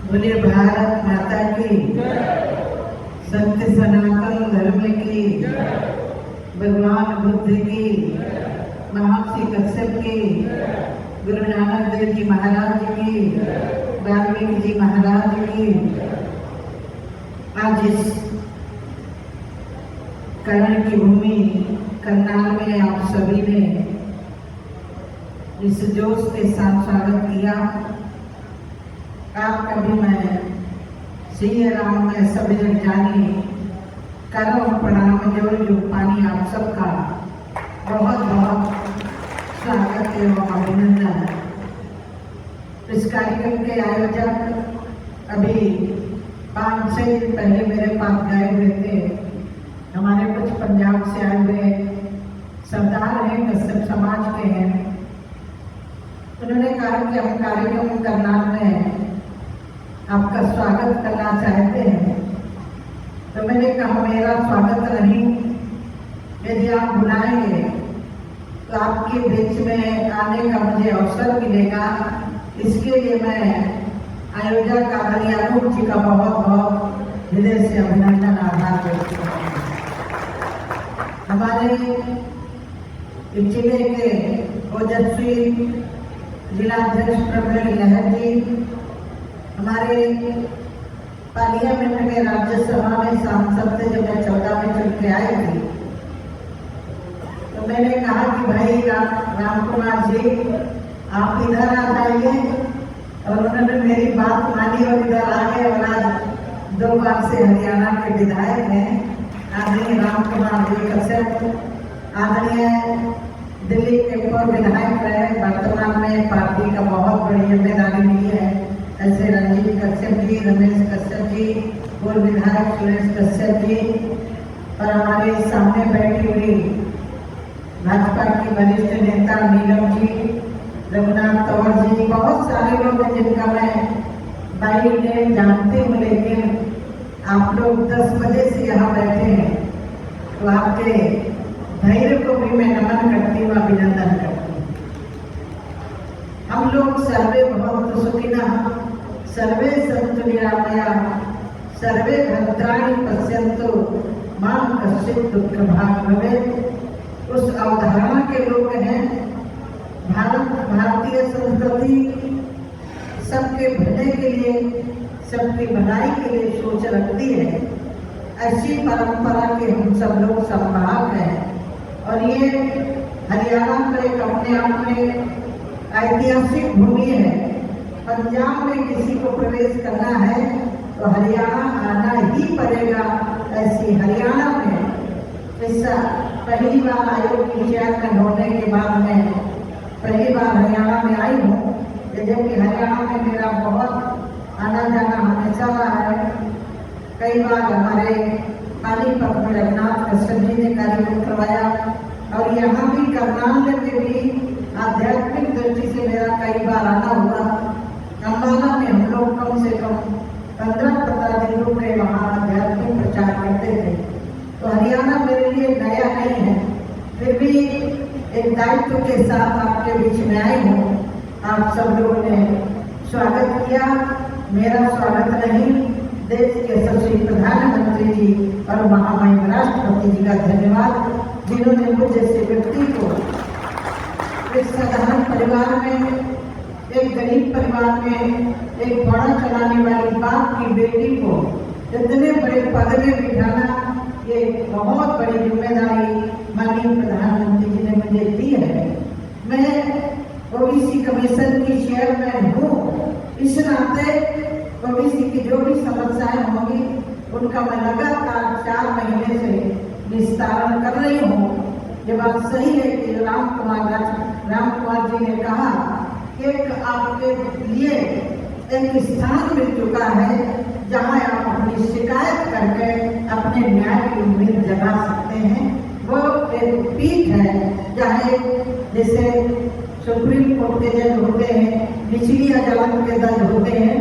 बोले भारत माता की, सत्य सनातन धर्म की, भगवान बुद्ध की, महर्षि कश्यप की, गुरु नानक देव जी महाराज की, वाल्मीकि जी महाराज की। आज इस कर्ण की भूमि करनाल में आप सभी ने इस जोश के साथ स्वागत किया। आपका भी मैं सिंह राम में सभी जग जानी करो प्रणाम जोड़ जो पानी आप सबका बहुत बहुत स्वागत एवं अभिनंदन। इस कार्यक्रम के आयोजक अभी 5-6 दिन पहले मेरे पास गए हुए थे। हमारे कुछ पंजाब से आए हुए सरदार हैं, कश्यप समाज के हैं। उन्होंने कहा कि हम कार्यक्रम करनाल में आपका स्वागत करना चाहते हैं। तो मैंने कहा मेरा स्वागत नहीं, यदि आप बुलाएंगे तो आपके बीच में आने का मुझे अवसर मिलेगा। इसके लिए मैं आयोजक आदरणीय अनूप जी का बहुत बहुत हृदय से अभिनंदन आभार व्यक्त करता हूँ। हमारे जिले के ओजस्वी जिलाध्यक्ष प्रवीण लहर जी हमारे पार्लियामेंट में राज्यसभा में सांसद थे। जब मैं 14 में चुन के आई थी तो मैंने कहा कि भाई राम कुमार जी आप इधर आ जाइए, और उन्होंने मेरी बात मानी और इधर आ गए। और आज 2 बार से हरियाणा के विधायक हैं आदरणीय राम कुमार जी कश्यप, आदरणीय दिल्ली के पूर्व विधायक रहे, वर्तमान में पार्टी का बहुत बड़ी जिम्मेदारी ली है। ऐसे रंजीत कश्यप जी, रमेश कश्यप जी, पूर्व विधायक सुरेश कश्यप जी, और हमारे सामने बैठी हुई भाजपा की वरिष्ठ नेता नीलम जी, रघुनाथ तंवर जी, बहुत सारे लोग हैं जिनका मैं बाई नेम जानती हूँ। लेकिन आप लोग 10 बजे से यहाँ बैठे हैं तो आपके धैर्य को भी मैं नमन करती हूँ, अभिनंदन करती हूँ। हम लोग सर्वे भवन्तु सुखिनः, सर्वे सन्तु निरामयाः, सर्वे भद्राणि पश्यन्तु मा कश्चित् दुःखभाग् भवेत्। उस अवधारणा के लोग हैं। भारतीय संस्कृति सबके भले के लिए, सबकी भलाई के लिए सोच रखती है। ऐसी परंपरा के हम सब लोग संभाग हैं। और ये हरियाणा तो एक अपने आप में ऐतिहासिक भूमि है। पंजाब में किसी को प्रवेश करना है तो हरियाणा आना ही पड़ेगा। ऐसी हरियाणा में इस पहली बार आयोग की चेयरमैन होने के बाद मैं पहली बार हरियाणा में आई हूँ। जबकि हरियाणा में मेरा बहुत आना जाना हमेशा रहा है। कई बार हमारे पानीपत में रघुनाथ कश्यप जी ने कार्यक्रम करवाया, और यहाँ भी करनाल में भी आध्यात्मिक दृष्टि से मेरा कई बार आना हुआ। अम्बाला में हम लोग कम से कम 15-15 दिन रुक के वहाँ आध्यात्मिक प्रचार करते थे। तो हरियाणा मेरे लिए नया नहीं है, फिर भी एक दायित्व के साथ आपके बीच में आई हूँ। आप सब लोगों ने स्वागत किया। मेरा स्वागत नहीं, देश के यशस्वी प्रधानमंत्री जी और महामहिम राष्ट्रपति जी का धन्यवाद, जिन्होंने मुझ जैसे व्यक्ति को एक साधारण परिवार में, एक गरीब परिवार में, एक बड़ा चलाने वाली बाप की बेटी को इतने बड़े पद में बिठाना, ये बहुत बड़ी जिम्मेदारी माननीय प्रधानमंत्री जी ने मुझे दी है। मैं ओबीसी कमीशन की चेयरमैन हूँ। इस नाते ओबीसी की जो भी समस्याएं होंगी उनका मैं लगातार 4 महीने से निस्तारण कर रही हूँ। ये बात सही है कि राम कुमार जी ने कहा कि आपके लिए एक स्थान मिल चुका है जहाँ आप अपनी शिकायत करके अपने न्याय की उम्मीद जगा सकते हैं। वो एक पीठ है जहाँ जैसे सुप्रीम कोर्ट के जज होते हैं, निचली अदालत के जज होते हैं,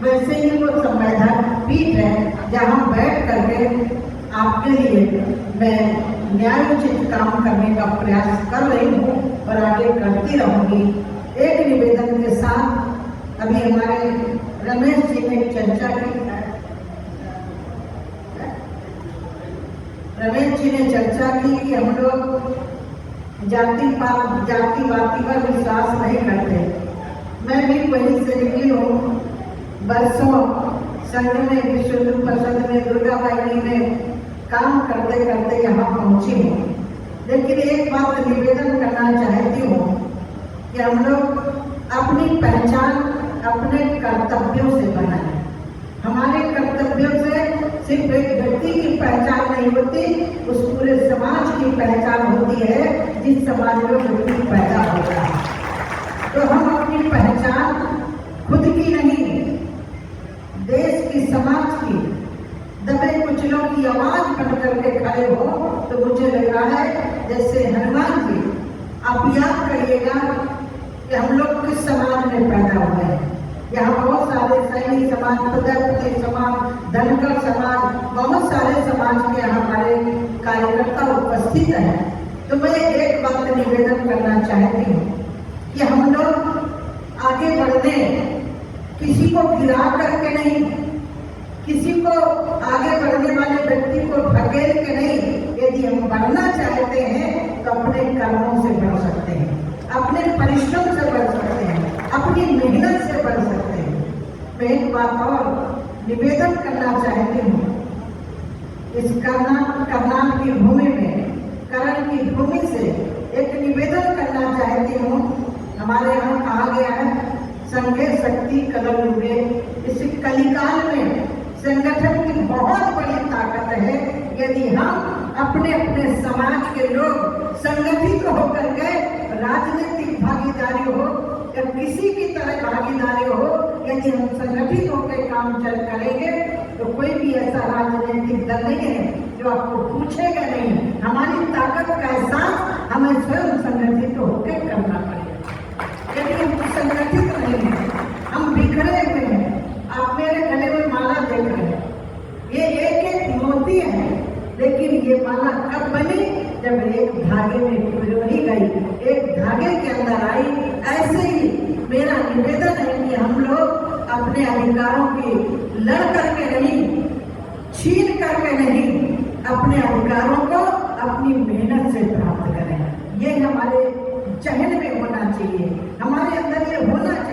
वैसे ही वो संवैधानिक पीठ है जहाँ बैठ करके आपके लिए मैं न्यायोचित काम करने का प्रयास कर रही हूँ और आगे करती रहूँगी। एक निवेदन के साथ, अभी हमारे रमेश जी ने चर्चा की, रमेश जी ने चर्चा की कि हम लोग जातिवादी पर विश्वास नहीं करते। मैं भी वहीं से निकली हूँ, बरसों संघ में, विश्व हिंदू परिषद में, दुर्गा वाहिनी में काम करते करते यहाँ पहुंची हूँ। लेकिन एक बात निवेदन करना चाहती हूँ कि हम लोग अपनी पहचान अपने कर्तव्यों से बनाएं। हमारे कर्तव्यों से सिर्फ एक व्यक्ति की पहचान नहीं होती, उस पूरे समाज की पहचान होती है जिस समाज में व्यक्ति पैदा होता है। तो हम अपनी पहचान खुद की नहीं, देश की, समाज की, दबे कुचलों की आवाज बन करके खड़े हो। तो मुझे लग रहा है जैसे हनुमान जी, आप याद करिएगा कि हम लोग किस समाज में पैदा हुए हैं। यहाँ बहुत सारे सैनिक समाज, प्रजापति समाज, धनकर समाज, बहुत सारे समाज के हमारे कार्यकर्ता उपस्थित हैं। तो मैं एक बात निवेदन करना चाहती हूँ कि हम लोग आगे बढ़ने, किसी को गिरा करके नहीं, किसी को आगे बढ़ने वाले व्यक्ति को ढकेल के नहीं, यदि हम बढ़ना चाहते हैं तो अपने कर्मों से बढ़ सकते हैं, अपने परिश्रम से बढ़ सकते हैं, अपनी मेहनत से बढ़ सकते हैं। मैं एक बात और निवेदन करना चाहती हूँ, इस करनाल की भूमि में, करण की भूमि से एक निवेदन करना चाहती हूँ। हमारे यहाँ कहा गया है संघे शक्ति कलम युगे। इस कलिकाल में संगठन की बहुत बड़ी ताकत है। यदि हम अपने अपने समाज के लोग संगठित होकर के, राजनीतिक भागीदारी हो या किसी की तरह भागीदारी हो, यदि हम संगठित होकर काम करेंगे तो कोई भी ऐसा राजनीतिक दल नहीं है जो आपको पूछेगा नहीं। हमारी ताकत का एहसास हमें स्वयं संगठित होकर करना पड़ेगा। यदि हम संगठित नहीं है, हम बिखरे हुए हैं। आप मेरे गले में माला देख रहे हैं, ये एक एक मोती है, लेकिन ये माला कब बनी? जब एक धागे में पिरोही गई, एक धागे के अंदर आई। ऐसे ही मेरा निवेदन है कि हम लोग अपने अधिकारों की लड़ करके नहीं, छीन करके नहीं, अपने अधिकारों को अपनी मेहनत से प्राप्त करें। ये हमारे चहन में होना चाहिए, हमारे अंदर ये होना चाहिए।